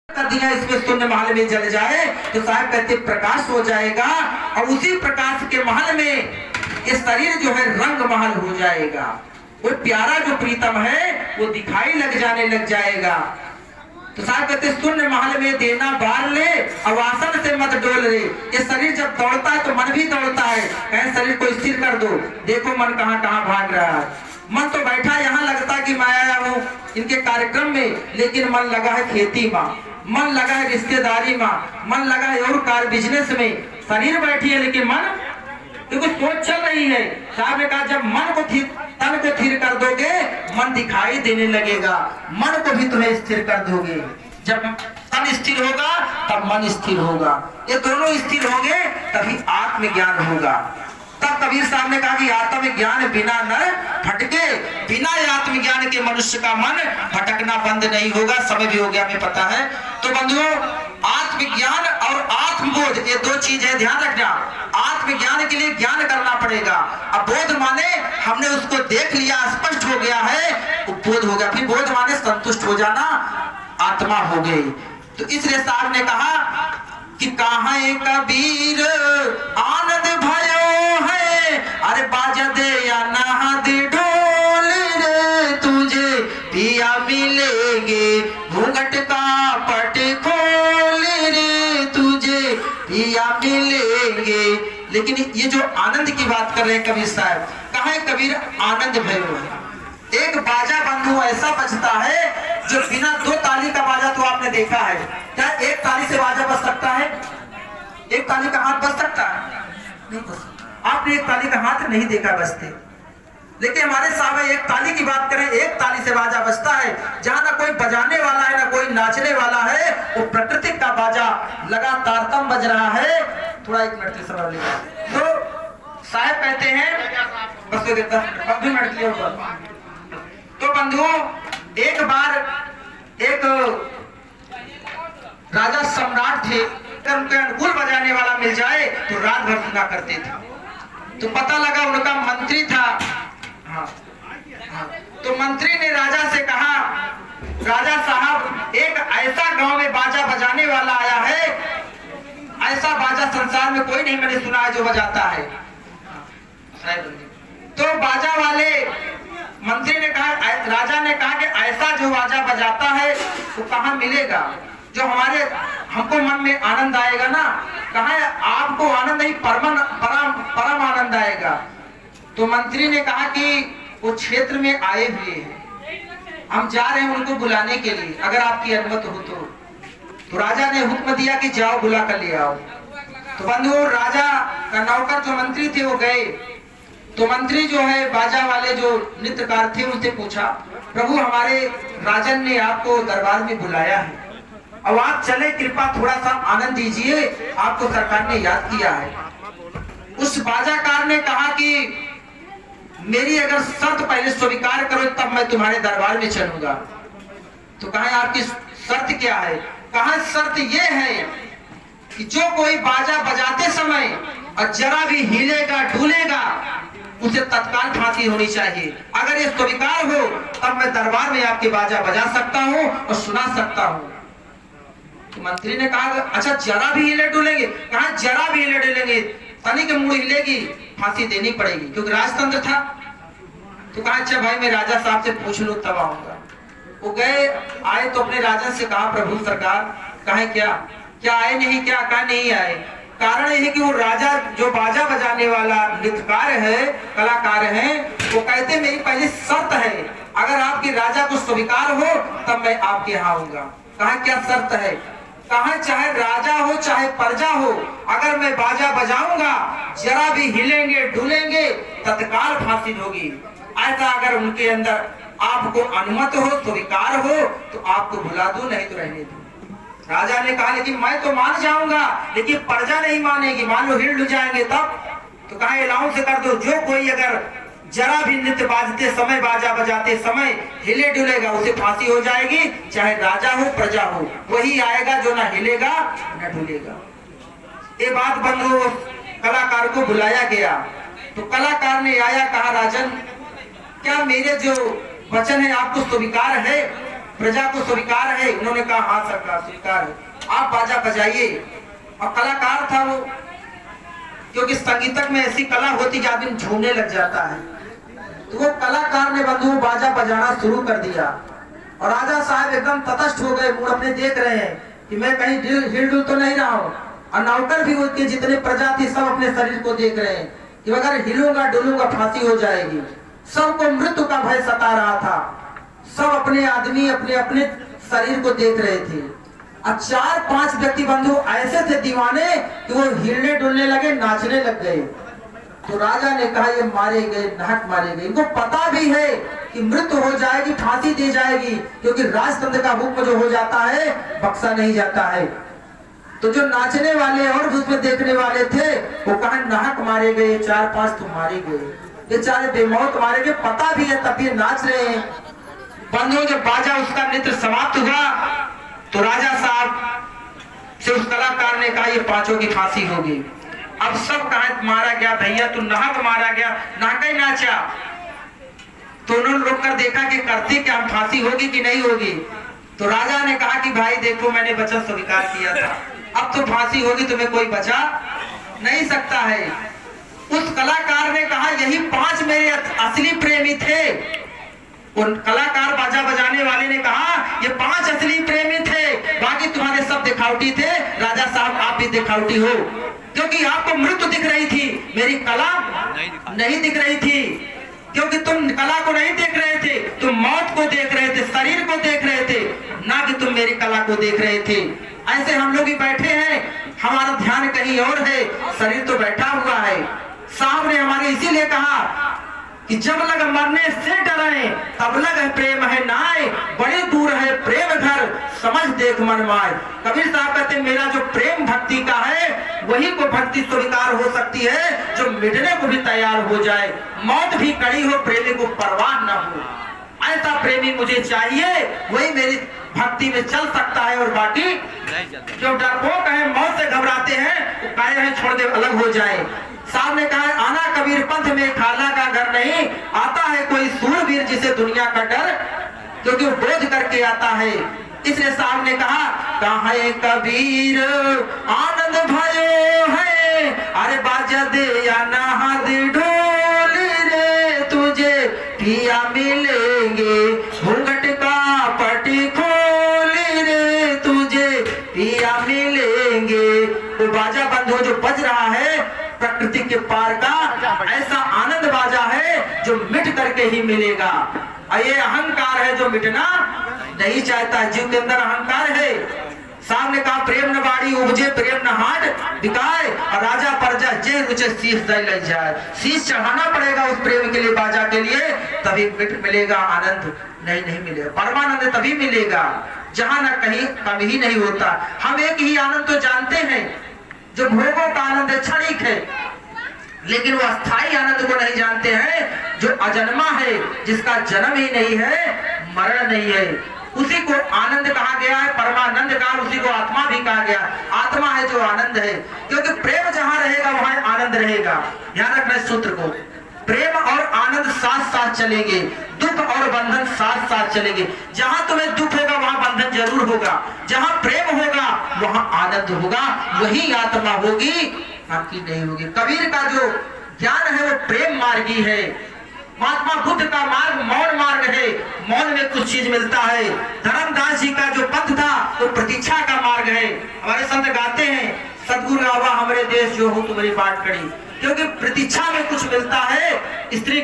कर दिया इसमें शून्य महल में जल जाए तो साहब कहते प्रकाश हो जाएगा और उसी प्रकाश के महल में ये शरीर जो है रंग महल हो जाएगा। वो प्यारा जो प्रीतम है वो दिखाई लग जाने लग जाएगा। तो साहब कहते शून्य महल में देना बार ले और आसन से मत डोल रे। ये शरीर जब दौड़ता है तो मन भी दौड़ता है। कहें शरीर को स्थिर कर दो, देखो मन कहाँ कहाँ भाग रहा है। मन तो बैठा यहाँ लगता कि मैं आया हूँ इनके कार्यक्रम में, लेकिन मन लगा है खेती में, मन लगा है रिश्तेदारी में, मन लगा है और कार बिजनेस में। शरीर बैठी है लेकिन मन क्योंकि सोच चल रही है। साहब ने कहा जब मन को तन को स्थिर कर दोगे मन दिखाई देने लगेगा, मन को भी तुम्हें स्थिर कर दोगे। जब तन स्थिर होगा तब मन स्थिर होगा, ये दोनों स्थिर होंगे तभी आत्मज्ञान होगा। तब कबीर साहब ने कहा कि आत्मज्ञान बिना न भटके, बिना आत्मज्ञान के मनुष्य का मन भटकना बंद नहीं होगा। समय भी हो गया हमें पता है। तो बंधुओं आत्मज्ञान और आत्मबोध ये दो चीज है, ध्यान रखना। आत्मज्ञान के लिए ज्ञान करना पड़ेगा। अब बोध माने हमने उसको देख लिया, स्पष्ट हो गया है, बोध हो गया। फिर बोध माने संतुष्ट हो जाना, आत्मा हो गई। तो इसलिए साहब ने कहा कि कहाँ कबीर आनंद भयो है, अरे बाजा दे या नहा दे ढोल रे, तुझे पिया मिलेंगे घूंघट का पट खोल रे, तुझे पिया मिलेंगे। लेकिन ये जो आनंद की बात कर रहे हैं कबीर साहब, कहाँ कबीर आनंद भयो है। एक बाजा बंधु ऐसा बजता है जो बिना दो ताली का बाजा तो आपने देखा है। क्या एक ताली से बाजा बज सकता है? एक ताली का हाथ बज सकता है? नहीं बज सकता। आपने एक ताली का हाथ नहीं देखा बजते। लेकिन हमारे साहब एक ताली की बात करें, एक ताली से बाजा बजता है। जहां ना कोई बजाने वाला है ना कोई नाचने वाला है, वो प्रकृति का बाजा लगातार तम बज रहा है। थोड़ा एक मिनट के समय लेगा तो साहब कहते हैं बस देता अभी मिनट लिए ऊपर। तो बंधुओं एक बार एक राजा सम्राट थे, उनके अनुकूल बजाने वाला मिल जाए तो रात भर सुना करते थे। तो पता लगा उनका मंत्री था। हाँ, तो मंत्री ने राजा से कहा राजा साहब एक ऐसा गांव में बाजा बजाने वाला आया है, ऐसा बाजा संसार में कोई नहीं मैंने सुना है जो बजाता है। तो बाजा वाले मंत्री ने कहा, राजा ने कहा कि ऐसा जो बाजा बजाता है वो कहाँ मिलेगा जो हमको मन में आनंद आएगा ना। कहा आपको आनंद नहीं परम आनंद आएगा। तो मंत्री ने कहा कि वो क्षेत्र में आए हुए हैं, हम जा रहे हैं उनको बुलाने के लिए, अगर आपकी अनुमति हो तो राजा ने हुक्म दिया कि जाओ बुला कर ले आओ। तो बंधुओं राजा का नौकर जो मंत्री थे वो गए। तो मंत्री जो है बाजा वाले जो नृत्यकार थे उनसे पूछा, प्रभु हमारे राजन ने आपको दरबार में बुलाया है, अब आप चले कृपा थोड़ा सा आनंद दीजिए, आपको सरकार ने याद किया है। उस बाजाकार ने कहा कि मेरी अगर शर्त पहले स्वीकार करो तब मैं तुम्हारे दरबार में चलूंगा। तो कहा आपकी शर्त क्या है? कहा शर्त ये है कि जो कोई बाजा बजाते समय और जरा भी हिलेगा डुलेगा उसे तत्काल फांसी होनी चाहिए। अगर ये स्वीकार हो तब मैं दरबार में आपके बाजा बजा सकता हूँ और सुना सकता हूँ। तो मंत्री ने कहा अच्छा जरा भी हिले डुलेंगे? कहा जरा भी हिले डुलेंगे, तनिक मुड़ हिलेगी फांसी देनी पड़ेगी, क्योंकि राजतंत्र था। तो कहा अच्छा भाई मैं राजा साहब से पूछ लूं तब आऊंगा। वो गए, आए तो अपने राजा से कहा प्रभु सरकार कहे क्या आए नहीं? क्या कहा नहीं आए? कारण यह है कि वो राजा जो बाजा बजाने वाला नृत्यकार है, कलाकार है, वो कहते मेरी पहली शर्त है अगर आपके राजा को स्वीकार हो तब मैं आपके यहाँ आऊंगा। कहा क्या शर्त है? कहा चाहे राजा हो चाहे प्रजा हो, अगर मैं बाजा बजाऊंगा जरा भी हिलेंगे डुलेंगे तत्काल फांसी होगी। ऐसा अगर उनके अंदर आपको अनुमति हो स्वीकार हो तो आपको बुला दूं, नहीं तो रहने दूं। राजा ने कहा लेकिन मैं तो मान जाऊंगा, लेकिन प्रजा नहीं मानेगी, मान लो हिल डुल जाएंगे तब। तो कहा अलाउंस कर दो, जो कोई अगर जरा भी नृत्य बाजते समय बाजा बजाते समय हिले डुलेगा उसे फांसी हो जाएगी, चाहे राजा हो प्रजा हो, वही आएगा जो ना हिलेगा ना डुलेगा। ये बात बंधु कलाकार को बुलाया गया। तो कलाकार ने आया, कहा राजन क्या मेरे जो वचन है आपको स्वीकार है? प्रजा को स्वीकार है? उन्होंने कहा हाँ सरकार स्वीकार है, आप बाजा बजाइए। और कलाकार था वो, क्योंकि संगीतक में ऐसी कला होती कि आदमी झूमने लग जाता है। तो वो कलाकार ने बंधु बाजा बजाना शुरू कर दिया और राजा साहब एकदम तटस्थ हो गए, मुड़ अपने देख रहे हैं कि मैं कहीं हिल डुल तो नहीं रहा हूँ। और नौकर भी उनके जितने प्रजा थी सब अपने शरीर को देख रहे हैं कि अगर हिलूंगा डुलूंगा फांसी हो जाएगी। सबको मृत्यु का भय सता रहा था, सब अपने आदमी अपने अपने शरीर को देख रहे थे। और 4-5 व्यक्ति बंधु ऐसे थे दीवाने कि वो हिलने डुलने लगे, नाचने लग गए। तो राजा ने कहा ये मारे गए, नाहक मारे गए। इनको पता भी है कि मृत्यु हो जाएगी, फांसी दी जाएगी, क्योंकि राजतंत्र का हुक्म जो हो जाता है बख्शा नहीं जाता है। तो जो नाचने वाले और उसमें देखने वाले थे वो कहा नाहक मारे गए, 4-5 तो मारे गए, ये चारे बेमौत मारे गए, पता भी है तब ये नाच रहे हैं। बंधुओं जब बाजा उसका नृत्य समाप्त हुआ तो राजा साहब से उस कलाकार ने कहा ये 5 की फांसी होगी। अब सब कहा मारा गया भैया, तू नाहक मारा गया, नाहक ही नाचा। तो उन्होंने रुक कर देखा कि करती क्या, फांसी होगी कि नहीं होगी। तो राजा ने कहा कि भाई देखो मैंने वचन स्वीकार किया था, अब तो फांसी होगी, तुम्हें कोई बचा नहीं सकता है। उस कलाकार ने कहा यही 5 मेरे असली प्रेमी थे। उन कलाकार बाजा बजाने वाले ने कहा ये 5 असली प्रेमी थे, बाकी तुम्हारे सब दिखावटी थे। राजा साहब आप भी दिखावटी हो, क्योंकि आपको मृत्यु दिख रही थी, मेरी कला नहीं दिख रही थी। क्योंकि तुम कला को नहीं देख रहे थे, तुम मौत को देख रहे थे, शरीर को देख रहे थे, ना कि तुम मेरी कला को देख रहे थे। ऐसे हम लोग ही बैठे हैं, हमारा ध्यान कहीं और है, शरीर तो बैठा हुआ है। साहब ने हमारे इसीलिए कहा कि जब लग मरने से डरे तब लग है प्रेम है नाय, बड़े दूर है प्रेम घर समझ देख मन माय। कबीर साहब कहते मेरा जो प्रेम भक्ति का है वही को भक्ति स्वीकार हो सकती है जो मिटने को भी तैयार हो जाए, मौत भी कड़ी हो प्रेमी को परवाह न हो। ऐसा प्रेमी मुझे चाहिए, वही मेरी भक्ति में चल सकता है। और बाकी जो डरपोक है, मौत से घबराते हैं, वो काहे हैं छोड़ दे अलग हो जाए। साहब ने कहा आना कबीर पंथ में खाला का घर नहीं, आता है कोई सूरवीर जिसे दुनिया का डर, क्योंकि वो बोझ करके आता है। इसलिए साहब ने कहा कहाँ है कबीर आनंद भयो है, अरे बाजा दे या नाहद ढोल रे, तुझे पिया मिलेंगे घूंघट का पटी खोल रे, तुझे पिया मिलेंगे। वो बाजा बंधु जो बज रहा है प्रकृति के पार का ऐसा आनंद बाजा है जो मिट करके ही मिलेगा। और ये अहंकार है जो मिटना नहीं चाहता, जीव के अंदर अहंकार है। सामने कहा प्रेम न बाड़ी उपजे प्रेम न हाट बिकाए, और राजा प्रजा जे रुचे शीश दे ले जाए। शीश चढ़ाना पड़ेगा उस प्रेम के लिए, बाजा के लिए, तभी मिट मिलेगा आनंद, नहीं मिलेगा। परमानंद तभी मिलेगा जहां न कहीं कम ही नहीं होता। हम एक ही आनंद तो जानते हैं जो भोगों का आनंद क्षणिक है, लेकिन वो अस्थाई आनंद को नहीं जानते हैं जो अजन्मा है, जिसका जन्म ही नहीं है, मरण नहीं है। उसी को आनंद कहा गया है, परमानंद कहा, उसी को आत्मा भी कहा गया। आत्मा है जो आनंद है, क्योंकि प्रेम जहां रहेगा वहां आनंद रहेगा। ध्यान रखना इस सूत्र को, प्रेम और आनंद साथ साथ चलेंगे, दुख और बंधन साथ साथ चलेंगे। जहां तुम्हें दुख होगा वहां बंधन जरूर होगा, जहां प्रेम होगा वहां आनंद होगा, वही आत्मा होगी, बाकी नहीं होगी। कबीर का जो ज्ञान है वो प्रेम मार्गी है। महात्मा बुद्ध का मार्ग मौन मार्ग है, मौन में कुछ चीज मिलता है। धर्मदास जी का जो पथ था वो प्रतीक्षा का मार्ग है। हमारे संत गाते हैं सतगुरु आवा हमारे देश जो हो तुम्हारी बात करी, क्योंकि प्रतीक्षा में कुछ मिलता है। स्त्री